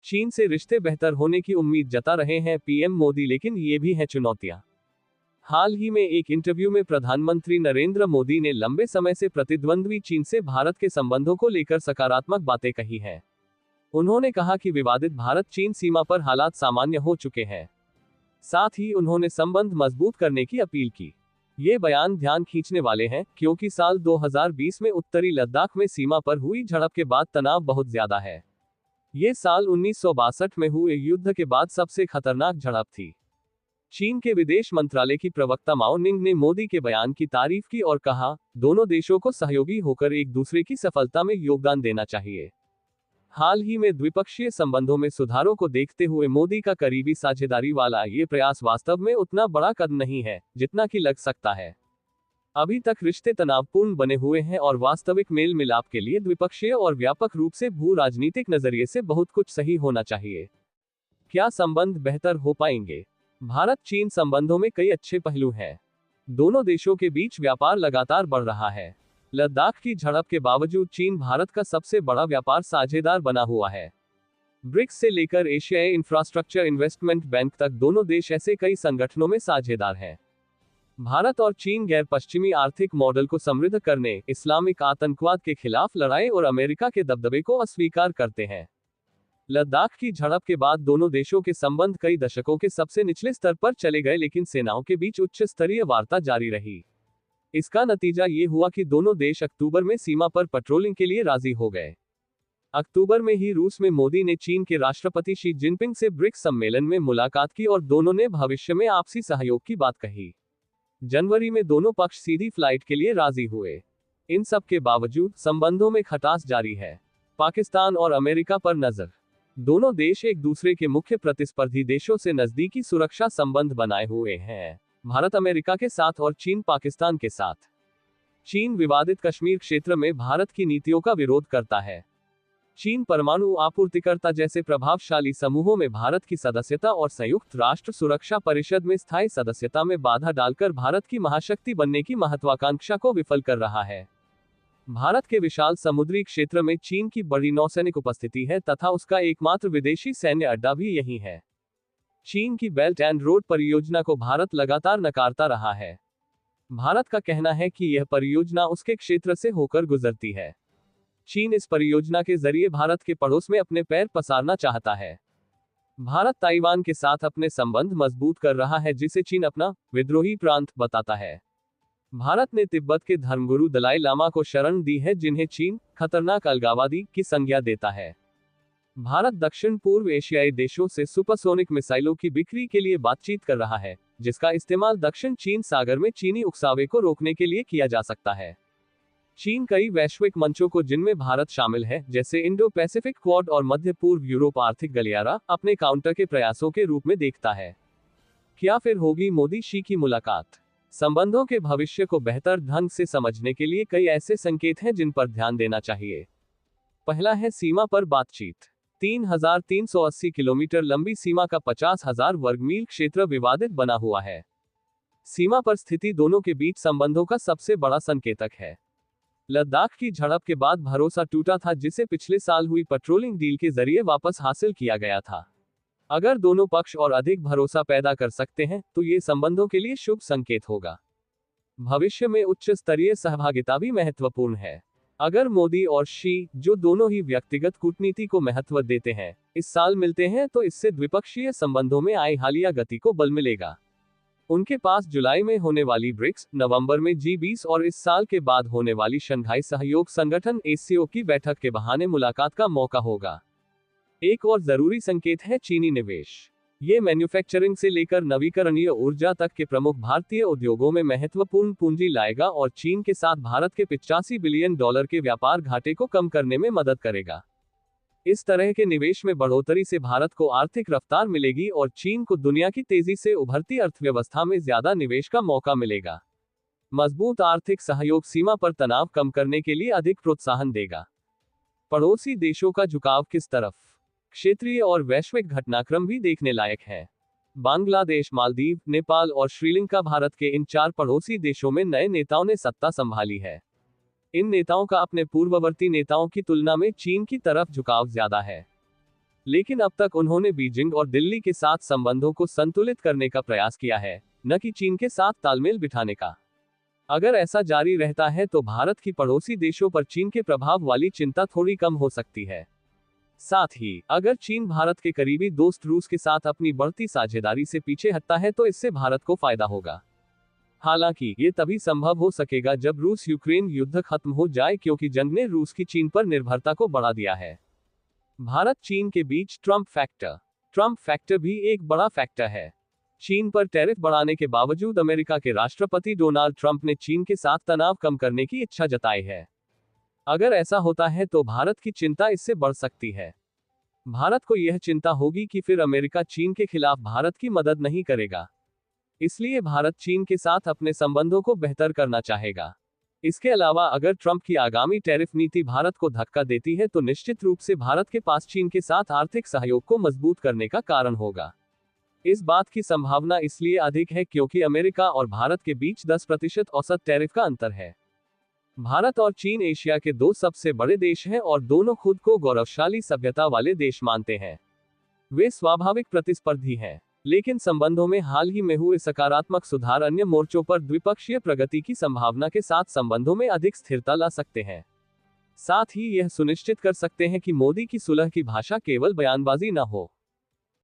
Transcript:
चीन से रिश्ते बेहतर होने की उम्मीद जता रहे हैं पीएम मोदी, लेकिन ये भी हैं चुनौतियां। हाल ही में एक इंटरव्यू में प्रधानमंत्री नरेंद्र मोदी ने लंबे समय से प्रतिद्वंद्वी चीन से भारत के संबंधों को लेकर सकारात्मक बातें कही हैं। उन्होंने कहा कि विवादित भारत चीन सीमा पर हालात सामान्य हो चुके हैं। साथ ही उन्होंने संबंध मजबूत करने की अपील की। ये बयान ध्यान खींचने वाले हैं क्योंकि साल 2020 में उत्तरी लद्दाख में सीमा पर हुई झड़प के बाद तनाव बहुत ज्यादा है। ये साल 1962 में हुए युद्ध के बाद सबसे खतरनाक झड़प थी। चीन के विदेश मंत्रालय की प्रवक्ता माओ निंग ने मोदी के बयान की तारीफ की और कहा, दोनों देशों को सहयोगी होकर एक दूसरे की सफलता में योगदान देना चाहिए। हाल ही में द्विपक्षीय संबंधों में सुधारों को देखते हुए मोदी का करीबी साझेदारी वाला ये प्रयास वास्तव में उतना बड़ा कदम नहीं है जितना कि लग सकता है। अभी तक रिश्ते तनावपूर्ण बने हुए हैं और वास्तविक मेल मिलाप के लिए द्विपक्षीय और व्यापक रूप से भू राजनीतिक नजरिए से बहुत कुछ सही होना चाहिए। क्या संबंध बेहतर हो पाएंगे? भारत चीन संबंधों में कई अच्छे पहलू हैं। दोनों देशों के बीच व्यापार लगातार बढ़ रहा है। लद्दाख की झड़प के बावजूद चीन भारत का सबसे बड़ा व्यापार साझेदार बना हुआ है। ब्रिक्स से लेकर एशियाई इंफ्रास्ट्रक्चर इन्वेस्टमेंट बैंक तक दोनों देश ऐसे कई संगठनों में साझेदार हैं। भारत और चीन गैर पश्चिमी आर्थिक मॉडल को समृद्ध करने, इस्लामिक आतंकवाद के खिलाफ लड़ाई और अमेरिका के दबदबे को अस्वीकार करते हैं। लद्दाख की झड़प के बाद दोनों देशों के संबंध कई दशकों के सबसे निचले स्तर पर चले गए, लेकिन सेनाओं के बीच उच्च स्तरीय वार्ता जारी रही। इसका नतीजा ये हुआ कि दोनों देश अक्टूबर में सीमा पर पेट्रोलिंग के लिए राजी हो गए। अक्टूबर में ही रूस में मोदी ने चीन के राष्ट्रपति शी जिनपिंग से ब्रिक्स सम्मेलन में मुलाकात की और दोनों ने भविष्य में आपसी सहयोग की बात कही। जनवरी में दोनों पक्ष सीधी फ्लाइट के लिए राजी हुए। इन सब के बावजूद संबंधों में खटास जारी है। पाकिस्तान और अमेरिका पर नजर। दोनों देश एक दूसरे के मुख्य प्रतिस्पर्धी देशों से नजदीकी सुरक्षा संबंध बनाए हुए हैं। भारत अमेरिका के साथ और चीन पाकिस्तान के साथ। चीन विवादित कश्मीर क्षेत्र में भारत की नीतियों का विरोध करता है। चीन परमाणु आपूर्तिकर्ता जैसे प्रभावशाली समूहों में भारत की सदस्यता और संयुक्त राष्ट्र सुरक्षा परिषद में स्थायी सदस्यता में बाधा डालकर भारत की महाशक्ति बनने की महत्वाकांक्षा को विफल कर रहा है। भारत के विशाल समुद्री क्षेत्र में चीन की बड़ी नौसैनिक उपस्थिति है तथा उसका एकमात्र विदेशी सैन्य अड्डा भी यही है। चीन की बेल्ट एंड रोड परियोजना को भारत लगातार नकारता रहा है। भारत का कहना है कि यह परियोजना उसके क्षेत्र से होकर गुजरती है। चीन इस परियोजना के जरिए भारत के पड़ोस में अपने पैर पसारना चाहता है। भारत ताइवान के साथ अपने संबंध मजबूत कर रहा है, जिसे चीन अपना विद्रोही प्रांत बताता है। भारत ने तिब्बत के धर्मगुरु दलाई लामा को शरण दी है, जिन्हें चीन खतरनाक अलगाववादी की संज्ञा देता है। भारत दक्षिण पूर्व एशियाई देशों से सुपरसोनिक मिसाइलों की बिक्री के लिए बातचीत कर रहा है, जिसका इस्तेमाल दक्षिण चीन सागर में चीनी उकसावे को रोकने के लिए किया जा सकता है। चीन कई वैश्विक मंचों को, जिनमें भारत शामिल है, जैसे इंडो पैसिफिक क्वाड और मध्य पूर्व यूरोप आर्थिक गलियारा, अपने काउंटर के प्रयासों के रूप में देखता है। क्या फिर होगी मोदी शी की मुलाकात? संबंधों के भविष्य को बेहतर ढंग से समझने के लिए कई ऐसे संकेत हैं जिन पर ध्यान देना चाहिए। पहला है सीमा पर बातचीत। 3,380 किलोमीटर लंबी सीमा का 50,000 वर्ग मील क्षेत्र विवादित बना हुआ है। सीमा पर स्थिति दोनों के बीच संबंधों का सबसे बड़ा संकेतक है। लद्दाख की झड़प के बाद भरोसा टूटा था, जिसे पिछले साल हुई पेट्रोलिंग डील के जरिए वापस हासिल किया गया था। अगर दोनों पक्ष और अधिक भरोसा पैदा कर सकते हैं तो ये संबंधों के लिए शुभ संकेत होगा। भविष्य में उच्च स्तरीय सहभागिता भी महत्वपूर्ण है। अगर मोदी और शी, जो दोनों ही व्यक्तिगत कूटनीति को महत्व देते हैं, इस साल मिलते हैं तो इससे द्विपक्षीय संबंधों में आई हालिया गति को बल मिलेगा। उनके पास जुलाई में होने वाली ब्रिक्स, नवंबर में G20 और इस साल के बाद होने वाली शंघाई सहयोग संगठन ASEAN की बैठक के बहाने मुलाकात का मौका होगा। एक और जरूरी संकेत है चीनी निवेश। ये मैन्युफैक्चरिंग से लेकर नवीकरणीय ऊर्जा तक के प्रमुख भारतीय उद्योगों में महत्वपूर्ण पूंजी लाएगा और चीन के साथ भारत के $85 बिलियन के व्यापार घाटे को कम करने में मदद करेगा। इस तरह के निवेश में बढ़ोतरी से भारत को आर्थिक रफ्तार मिलेगी और चीन को दुनिया की तेजी से उभरती अर्थव्यवस्था में ज्यादा निवेश का मौका मिलेगा। मजबूत आर्थिक सहयोग सीमा पर तनाव कम करने के लिए अधिक प्रोत्साहन देगा। पड़ोसी देशों का झुकाव किस तरफ? क्षेत्रीय और वैश्विक घटनाक्रम भी देखने लायक है। बांग्लादेश, मालदीव, नेपाल और श्रीलंका भारत के इन 4 पड़ोसी देशों में नए नेताओं ने सत्ता संभाली है। इन नेताओं का अपने पूर्ववर्ती नेताओं की तुलना में चीन की तरफ झुकाव ज्यादा है। लेकिन अब तक उन्होंने बीजिंग और दिल्ली के साथ संबंधों को संतुलित करने का प्रयास किया है, न कि चीन के साथ तालमेल बिठाने का। अगर ऐसा जारी रहता है तो भारत की पड़ोसी देशों पर चीन के प्रभाव वाली चिंता थोड़ी कम हो सकती है। साथ ही, अगर चीन भारत के करीबी दोस्त रूस के साथ अपनी बढ़ती साझेदारी से पीछे हटता है तो इससे भारत को फायदा होगा। हालांकि ये तभी संभव हो सकेगा जब रूस यूक्रेन युद्ध खत्म हो जाए, क्योंकि जंग ने रूस की चीन पर निर्भरता को बढ़ा दिया है। भारत चीन के बीच ट्रंप फैक्टर भी एक बड़ा फैक्टर है। चीन पर टैरिफ बढ़ाने के बावजूद अमेरिका के राष्ट्रपति डोनाल्ड ट्रंप ने चीन के साथ तनाव कम करने की इच्छा जताई है। अगर ऐसा होता है तो भारत की चिंता इससे बढ़ सकती है। भारत को यह चिंता होगी कि फिर अमेरिका चीन के खिलाफ भारत की मदद नहीं करेगा। इसलिए भारत चीन के साथ अपने संबंधों को बेहतर करना चाहेगा। इसके अलावा अगर ट्रंप की आगामी टैरिफ नीति भारत को धक्का देती है तो निश्चित रूप से भारत के पास चीन के साथ आर्थिक सहयोग को मजबूत करने का कारण होगा। इस बात की संभावना इसलिए अधिक है क्योंकि अमेरिका और भारत के बीच 10% औसत टैरिफ का अंतर है। भारत और चीन एशिया के दो सबसे बड़े देश हैं और दोनों खुद को गौरवशाली सभ्यता वाले देश मानते हैं। वे स्वाभाविक प्रतिस्पर्धी हैं, लेकिन संबंधों में हाल ही में हुए सकारात्मक सुधार अन्य मोर्चों पर द्विपक्षीय प्रगति की संभावना के साथ संबंधों में अधिक स्थिरता ला सकते हैं। साथ ही यह सुनिश्चित कर सकते हैं कि मोदी की सुलह की भाषा केवल बयानबाजी न हो।